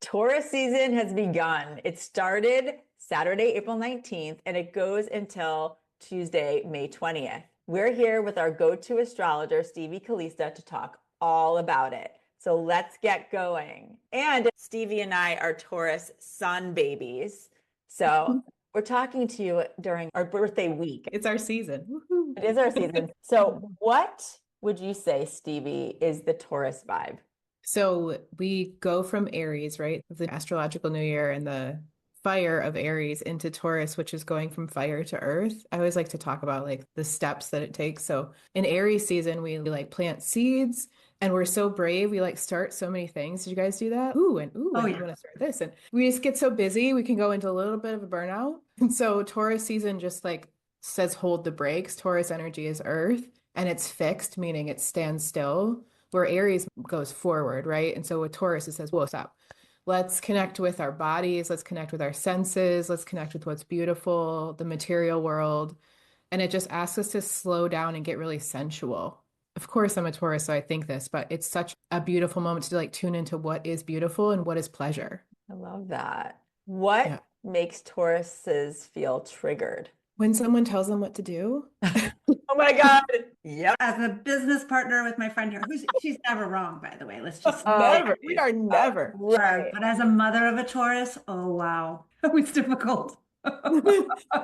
Taurus season has begun. It started Saturday, April 19th, and it goes until Tuesday, May 20th. We're here with our go-to astrologer, Stevie Calista, to talk all about it. So let's get going. And Stevie and I are Taurus sun babies. So we're talking to you during our birthday week. It's our season. Woohoo. It is our season. So what would you say, Stevie, is the Taurus vibe? So we go from Aries, right? The astrological new year and the fire of Aries into Taurus, which is going from fire to earth. I always like to talk about like the steps that it takes. So in Aries season, we like plant seeds and we're so brave. We like start so many things. Did you guys do that? Ooh, Oh and I'm yeah. going to start this. And we just get so busy, we can go into a little bit of a burnout. And so Taurus season just like says hold the brakes. Taurus energy is earth and it's fixed, meaning it stands still where Aries goes forward, right? And so with Taurus, it says, whoa, stop. Let's connect with our bodies. Let's connect with our senses. Let's connect with what's beautiful, the material world. And it just asks us to slow down and get really sensual. Of course, I'm a Taurus, so I think this, but it's such a beautiful moment to like tune into what is beautiful and what is pleasure. I love that. What Yeah. makes Tauruses feel triggered? When someone tells them what to do, Oh my God. Yep. As a business partner with my friend here, she's never wrong, by the way. Let's just Oh, never, we are never. right. but as a mother of a Taurus, oh wow, it was difficult.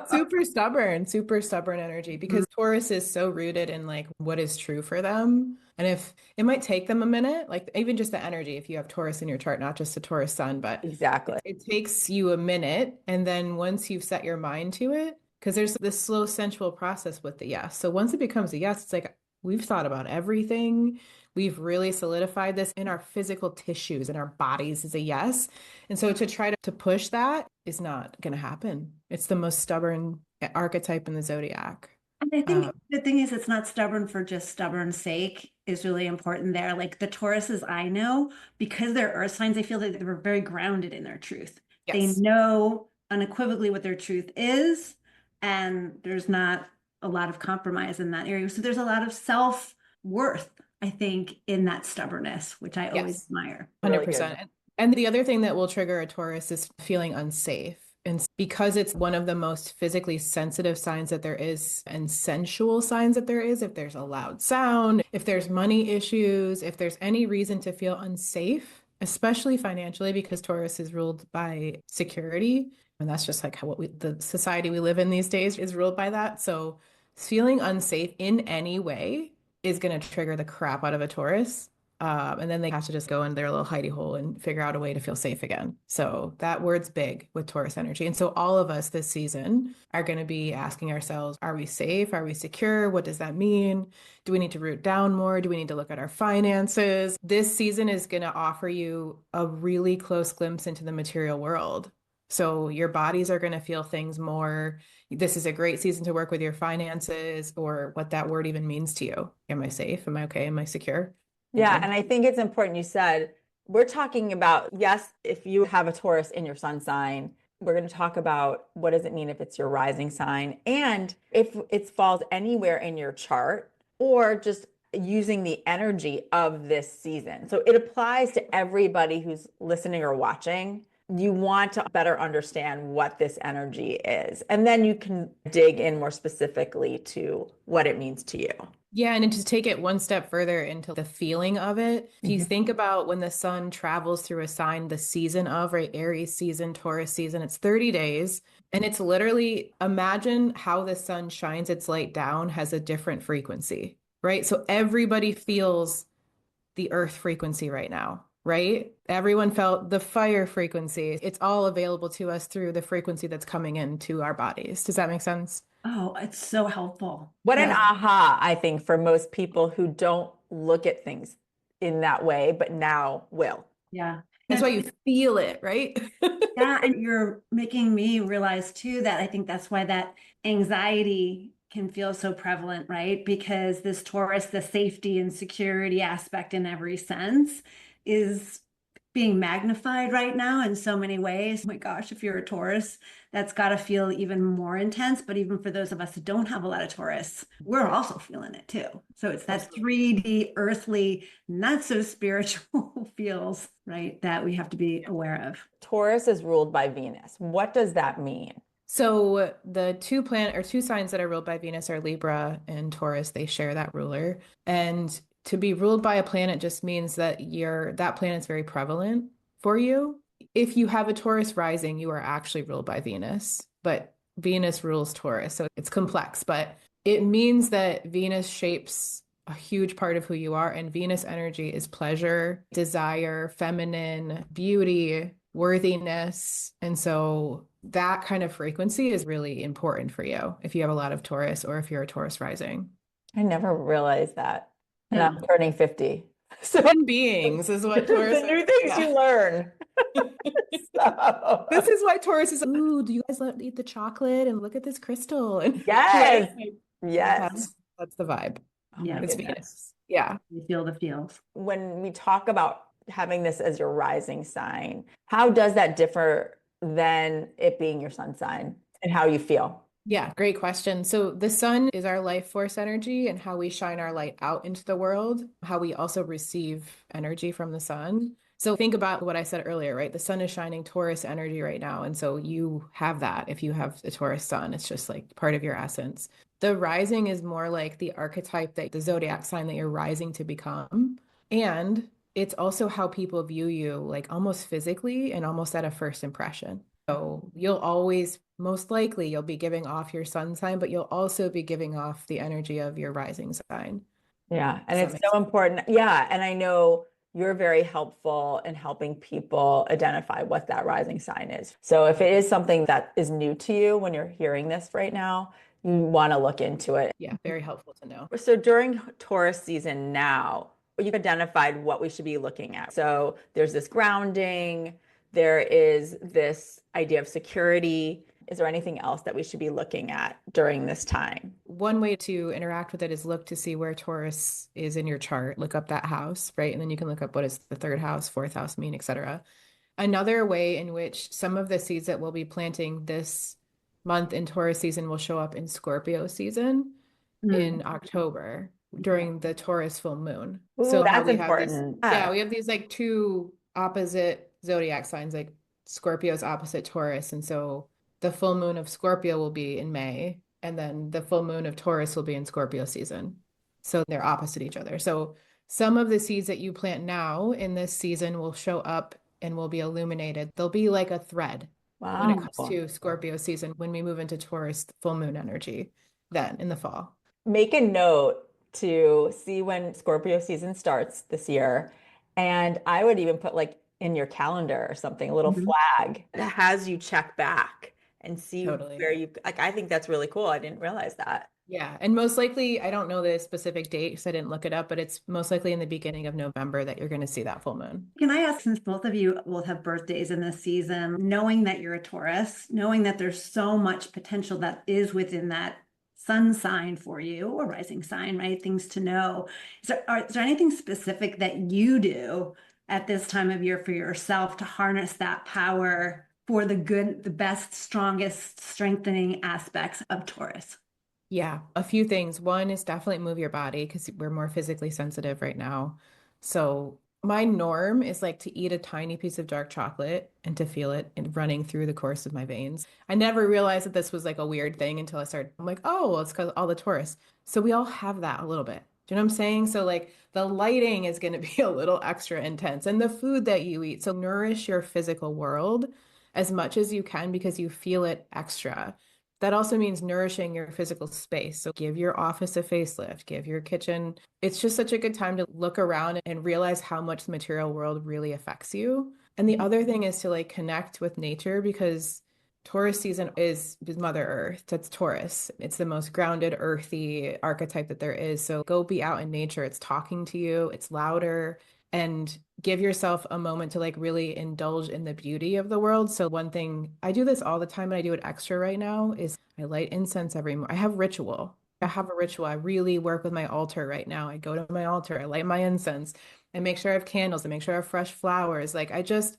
Super stubborn energy because Taurus is so rooted in like what is true for them. And if it might take them a minute, like even just the energy, if you have Taurus in your chart, not just a Taurus sun, but Exactly. it takes you a minute. And then once you've set your mind to it, because there's this slow sensual process with the yes. So once it becomes a yes, it's like we've thought about everything. We've really solidified this in our physical tissues and our bodies is a yes. And so to try to push that is not going to happen. It's the most stubborn archetype in the zodiac. And I Um, think the thing is, it's not stubborn for just stubborn sake is really important there. Like the Tauruses I know, because they're earth signs, I feel that they're very grounded in their truth. They yes. know unequivocally what their truth is, and there's not a lot of compromise in that area. So there's a lot of self-worth, I think, in that stubbornness, which I always Yes. admire. Really good. 100%. And the other thing that will trigger a Taurus is feeling unsafe. And because it's one of the most physically sensitive signs that there is and sensual signs that there is, if there's a loud sound, if there's money issues, if there's any reason to feel unsafe, especially financially, because Taurus is ruled by security. And that's just like how the society we live in these days is ruled by that. So feeling unsafe in any way is going to trigger the crap out of a Taurus. And then they have to just go in their little hidey hole and figure out a way to feel safe again. So that word's big with Taurus energy. And so all of us this season are going to be asking ourselves, are we safe? Are we secure? What does that mean? Do we need to root down more? Do we need to look at our finances? This season is going to offer you a really close glimpse into the material world. So your bodies are going to feel things more. This is a great season to work with your finances or what that word even means to you. Am I safe? Am I okay? Am I secure? Yeah. And I think it's important you said, we're talking about, yes, if you have a Taurus in your sun sign, we're going to talk about what does it mean if it's your rising sign and if it falls anywhere in your chart or just using the energy of this season. So it applies to everybody who's listening or watching. You want to better understand what this energy is, and then you can dig in more specifically to what it means to you. Yeah, and to take it one step further into the feeling of it, if you Mhm. think about when the sun travels through a sign, the season of, right, Aries season, Taurus season, it's 30 days. And it's literally imagine how the sun shines its light down has a different frequency, right? So everybody feels the earth frequency right now, right? Everyone felt the fire frequency. It's all available to us through the frequency that's coming into our bodies. Does that make sense? Oh, it's so helpful. What an Yeah. aha, I think, for most people who don't look at things in that way, but now will. Yeah. That's why you feel it, right? Yeah, and you're making me realize too that I think that's why that anxiety can feel so prevalent, right? Because this Taurus, the safety and security aspect in every sense is being magnified right now in so many ways. Oh my gosh, if you're a Taurus, that's got to feel even more intense. But even for those of us who don't have a lot of Taurus, we're also feeling it too. So it's that 3D, earthly, not so spiritual feels, right, that we have to be aware of. Taurus is ruled by Venus. What does that mean? So the two signs that are ruled by Venus are Libra and Taurus. They share that ruler. And to be ruled by a planet just means that that planet's very prevalent for you. If you have a Taurus rising, you are actually ruled by Venus, but Venus rules Taurus. So it's complex, but it means that Venus shapes a huge part of who you are. And Venus energy is pleasure, desire, feminine, beauty, worthiness. And so that kind of frequency is really important for you if you have a lot of Taurus or if you're a Taurus rising. I never realized that. And I'm turning 50. So Human beings is what Taurus the new things you learn. So. This is why Taurus is, ooh, do you guys eat the chocolate and look at this crystal? And yes. Right? Yes. That's the vibe. Yeah, it's Venus. Yeah. You feel the feels. When we talk about having this as your rising sign, how does that differ than it being your sun sign and how you feel? Yeah, great question. So the sun is our life force energy and how we shine our light out into the world, how we also receive energy from the sun. So think about what I said earlier, right? The sun is shining Taurus energy right now. And so you have that if you have a Taurus sun, it's just like part of your essence. The rising is more like the archetype that the zodiac sign that you're rising to become. And it's also how people view you, like almost physically and almost at a first impression. So you'll always, most likely, you'll be giving off your sun sign, but you'll also be giving off the energy of your rising sign. Yeah. And it's so important. Yeah. And I know you're very helpful in helping people identify what that rising sign is. So if it is something that is new to you when you're hearing this right now, you want to look into it. Yeah, very helpful to know. So during Taurus season now, you've identified what we should be looking at. So there's this grounding, there is this idea of security. Is there anything else that we should be looking at during this time? One way to interact with it is look to see where Taurus is in your chart. Look up that house, right? And then you can look up what is the third house, fourth house mean, etc. Another way in which some of the seeds that we'll be planting this month in Taurus season will show up in Scorpio season in October during the Taurus full moon. Ooh, so that's we have important. we have these like two opposite zodiac signs, like Scorpio's opposite Taurus. And so the full moon of Scorpio will be in May, and then the full moon of Taurus will be in Scorpio season. So they're opposite each other. So some of the seeds that you plant now in this season will show up and will be illuminated. They'll be like a thread when it comes to Scorpio season, when we move into Taurus full moon energy, then in the fall. Make a note to see when Scorpio season starts this year. And I would even put like in your calendar or something, a little flag that has you check back and see where you, like, I think that's really cool. I didn't realize that. Yeah. And most likely, I don't know the specific date because I didn't look it up, but it's most likely in the beginning of November that you're going to see that full moon. Can I ask, since both of you will have birthdays in this season, knowing that you're a Taurus, knowing that there's so much potential that is within that sun sign for you or rising sign, right? Things to know. Is there anything specific that you do at this time of year for yourself to harness that power for the good, the best, strongest, strengthening aspects of Taurus? Yeah, a few things. One is definitely move your body because we're more physically sensitive right now. So my norm is like to eat a tiny piece of dark chocolate and to feel it running through the course of my veins. I never realized that this was like a weird thing until I started. I'm like, oh, well, it's because all the Taurus. So we all have that a little bit. Do you know what I'm saying? So like the lighting is going to be a little extra intense and the food that you eat. So nourish your physical world as much as you can because you feel it extra. That also means nourishing your physical space. So give your office a facelift, give your kitchen. It's just such a good time to look around and realize how much the material world really affects you. And the other thing is to like connect with nature because Taurus season is Mother Earth. That's Taurus. It's the most grounded, earthy archetype that there is. So go be out in nature. It's talking to you. It's louder. And give yourself a moment to like really indulge in the beauty of the world. So one thing, I do this all the time and I do it extra right now, is I light incense every morning. I have ritual. I have a ritual. I really work with my altar right now. I go to my altar, I light my incense, and make sure I have candles and make sure I have fresh flowers. Like I just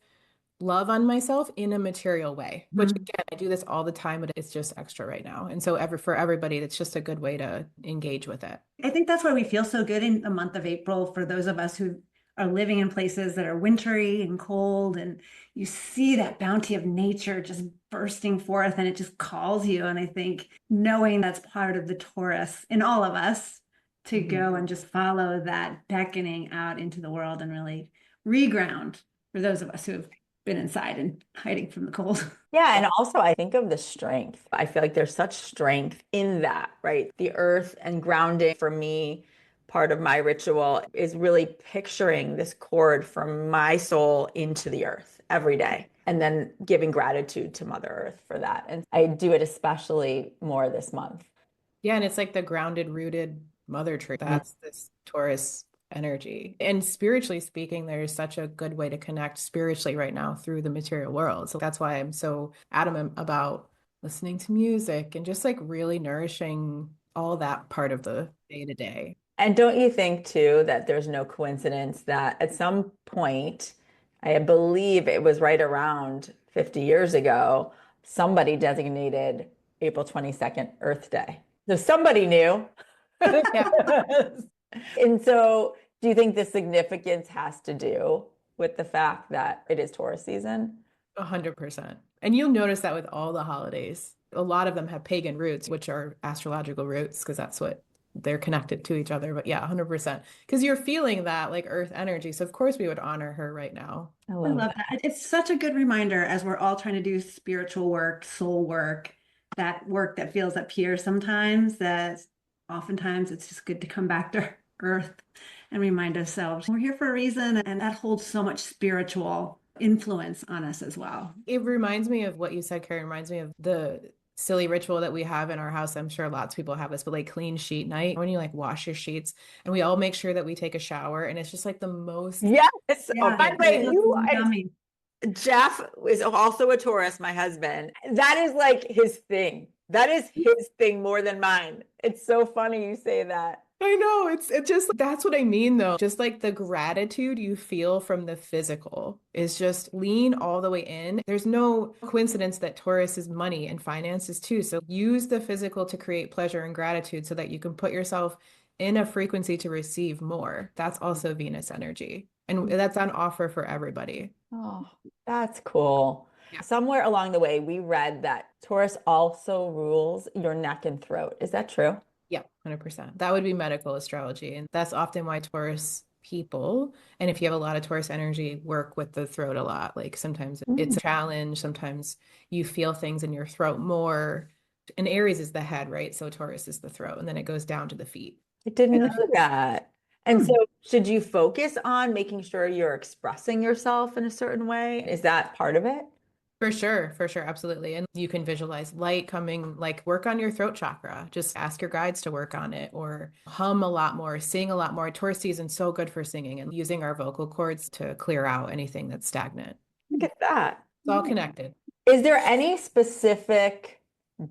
love on myself in a material way, which again, I do this all the time, but it's just extra right now. And so for everybody, it's just a good way to engage with it. I think that's why we feel so good in the month of April for those of us who are living in places that are wintry and cold, and you see that bounty of nature just bursting forth and it just calls you. And I think knowing that's part of the Taurus in all of us to go and just follow that beckoning out into the world and really reground for those of us who have been inside and hiding from the cold. Yeah. And also, I think of the strength. I feel like there's such strength in that, right? The earth and grounding for me, part of my ritual is really picturing this cord from my soul into the earth every day and then giving gratitude to Mother Earth for that. And I do it especially more this month. Yeah, and it's like the grounded, rooted mother tree. That's this Taurus energy. And spiritually speaking, there's such a good way to connect spiritually right now through the material world. So that's why I'm so adamant about listening to music and just like really nourishing all that part of the day to day. And don't you think too that there's no coincidence that at some point, I believe it was right around 50 years ago, somebody designated April 22nd Earth Day. So somebody knew. Yeah. And so do you think the significance has to do with the fact that it is Taurus season? 100%. And you'll notice that with all the holidays. A lot of them have pagan roots, which are astrological roots, because that's what they're connected to each other. But yeah, 100%. Because you're feeling that like earth energy. So of course we would honor her right now. I love that. It's such a good reminder as we're all trying to do spiritual work, soul work, that work that feels up here sometimes, that oftentimes it's just good to come back to earth and remind ourselves we're here for a reason. And that holds so much spiritual influence on us as well. It reminds me of what you said, Karen. It reminds me of the silly ritual that we have in our house. I'm sure lots of people have this, but like clean sheet night, when you like wash your sheets and we all make sure that we take a shower, and it's just like the most. Yes. Yeah, Oh, by the way, yummy. Jeff is also a Taurus, my husband. That is like his thing. That is his thing more than mine. It's so funny you say that. I know, it's just that's what I mean though. Just like the gratitude you feel from the physical is just lean all the way in. There's no coincidence that Taurus is money and finances too. So use the physical to create pleasure and gratitude so that you can put yourself in a frequency to receive more. That's also Venus energy. And that's on offer for everybody. Oh, that's cool. Yeah. Somewhere along the way, we read that Taurus also rules your neck and throat. Is that true? Yeah, 100%. That would be medical astrology. And that's often why Taurus people, and if you have a lot of Taurus energy, work with the throat a lot. Like sometimes it's a challenge, sometimes you feel things in your throat more. And Aries is the head, right? So Taurus is the throat, and then it goes down to the feet. I didn't know that. And so, should you focus on making sure you're expressing yourself in a certain way? Is that part of it? For sure, absolutely. And you can visualize light coming, like work on your throat chakra. Just ask your guides to work on it or hum a lot more, sing a lot more. Taurus season's so good for singing and using our vocal cords to clear out anything that's stagnant. Look at that. It's all connected. Is there any specific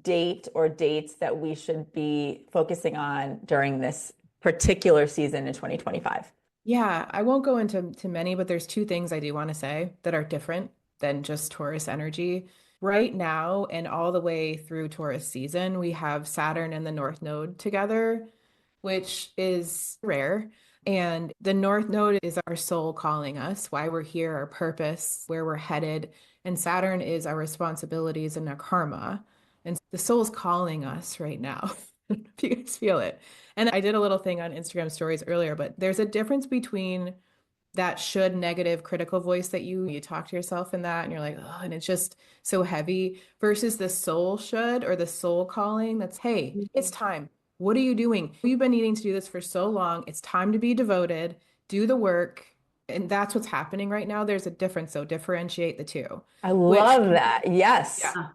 date or dates that we should be focusing on during this particular season in 2025? Yeah, I won't go into many, but there's two things I do want to say that are different than just Taurus energy. Right now and all the way through Taurus season, we have Saturn and the North Node together, which is rare. And the North Node is our soul calling us, why we're here, our purpose, where we're headed. And Saturn is our responsibilities and our karma. And the soul's calling us right now. If you guys feel it. And I did a little thing on Instagram stories earlier, but there's a difference between that should negative critical voice that you talk to yourself in that and you're like, oh, and it's just so heavy versus the soul should or the soul calling that's, hey, it's time. What are you doing? You've been needing to do this for so long. It's time to be devoted, do the work. And that's what's happening right now. There's a difference. So differentiate the two. I love that. Yes. Yeah.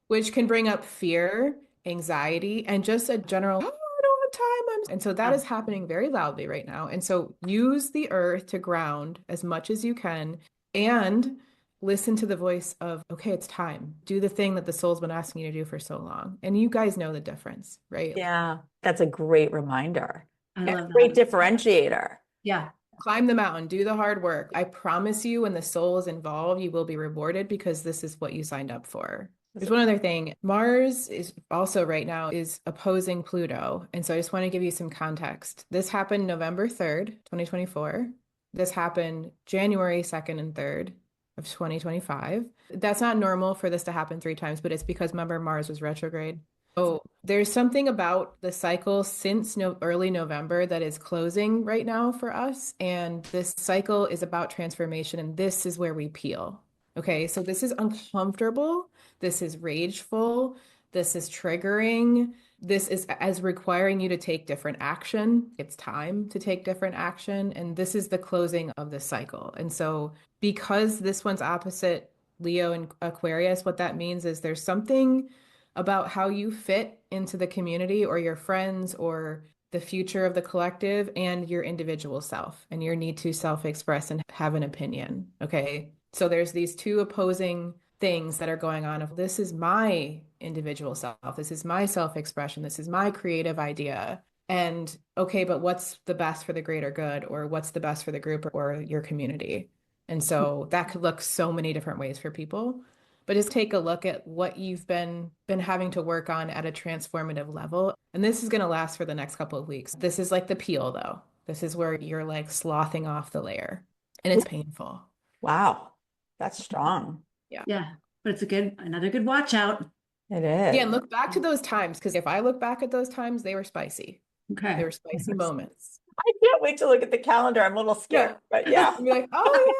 Which can bring up fear, anxiety, and just a general, oh, I don't have time. And so that is happening very loudly right now. And so use the earth to ground as much as you can and listen to the voice of, okay, it's time. Do the thing that the soul's been asking you to do for so long. And you guys know the difference, right? Yeah, that's a great reminder. I love that. Great differentiator. Yeah. Climb the mountain, do the hard work. I promise you, when the soul is involved, you will be rewarded because this is what you signed up for. There's one other thing. Mars is also right now is opposing Pluto. And so I just want to give you some context. This happened November 3rd, 2024. This happened January 2nd and 3rd of 2025. That's not normal for this to happen 3 times, but it's because remember Mars was retrograde. Oh, there's something about the cycle since early November that is closing right now for us. And this cycle is about transformation. And this is where we peel. Okay, so this is uncomfortable. This is rageful. This is triggering. This is as requiring you to take different action. It's time to take different action. And this is the closing of the cycle. And so because this one's opposite Leo and Aquarius, what that means is there's something about how you fit into the community or your friends or the future of the collective and your individual self and your need to self-express and have an opinion. Okay. So there's these two opposing things that are going on of this is my individual self. This is my self-expression. This is my creative idea. And okay, but what's the best for the greater good or what's the best for the group or your community? And so that could look so many different ways for people. But just take a look at what you've been having to work on at a transformative level. And this is going to last for the next couple of weeks. This is like the peel, though. This is where you're like slothing off the layer and it's painful. Wow. That's strong. Yeah. Yeah. But it's another good watch out. It is. Yeah. And look back to those times, because if I look back at those times, they were spicy. Okay. They were spicy moments. I can't wait to look at the calendar. I'm a little scared, but yeah. I'll be like, oh,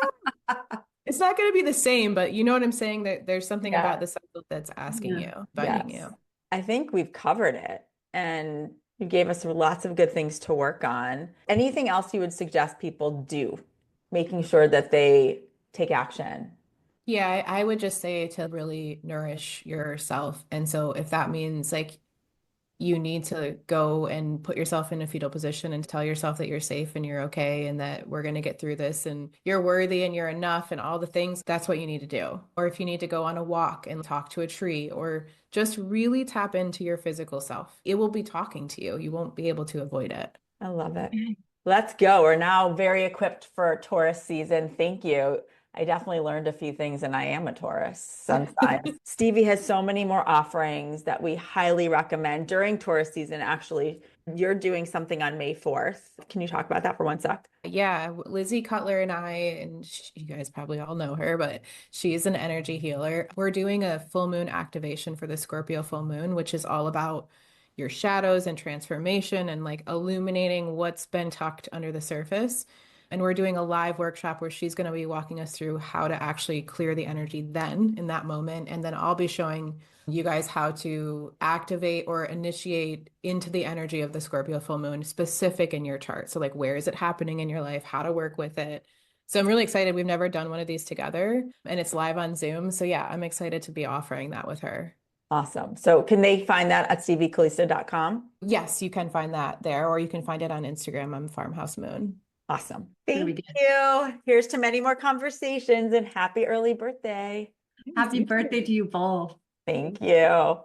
yeah. It's not going to be the same, but you know what I'm saying? That there's something about the cycle that's asking you, inviting you. I think we've covered it and you gave us lots of good things to work on. Anything else you would suggest people do, making sure that they take action? Yeah, I would just say to really nourish yourself. And so if that means like you need to go and put yourself in a fetal position and tell yourself that you're safe and you're okay and that we're going to get through this and you're worthy and you're enough and all the things, that's what you need to do. Or if you need to go on a walk and talk to a tree or just really tap into your physical self, it will be talking to you. You won't be able to avoid it. I love it. Let's go. We're now very equipped for Taurus season. Thank you. I definitely learned a few things and I am a Taurus sun sign. Stevie has so many more offerings that we highly recommend during Taurus season. Actually, you're doing something on May 4th. Can you talk about that for one sec? Yeah, Lizzie Cutler and I, and you guys probably all know her, but she's an energy healer. We're doing a full moon activation for the Scorpio full moon, which is all about your shadows and transformation and like illuminating what's been tucked under the surface. And we're doing a live workshop where she's going to be walking us through how to actually clear the energy then in that moment. And then I'll be showing you guys how to activate or initiate into the energy of the Scorpio full moon specific in your chart. So like, where is it happening in your life? How to work with it. So I'm really excited. We've never done one of these together and it's live on Zoom. So yeah, I'm excited to be offering that with her. Awesome. So can they find that at steviecalista.com? Yes, you can find that there, or you can find it on Instagram. I'm Farmhouse Moon. Awesome. Thank you. Here's to many more conversations and happy early birthday. Happy birthday to you both. Thank you.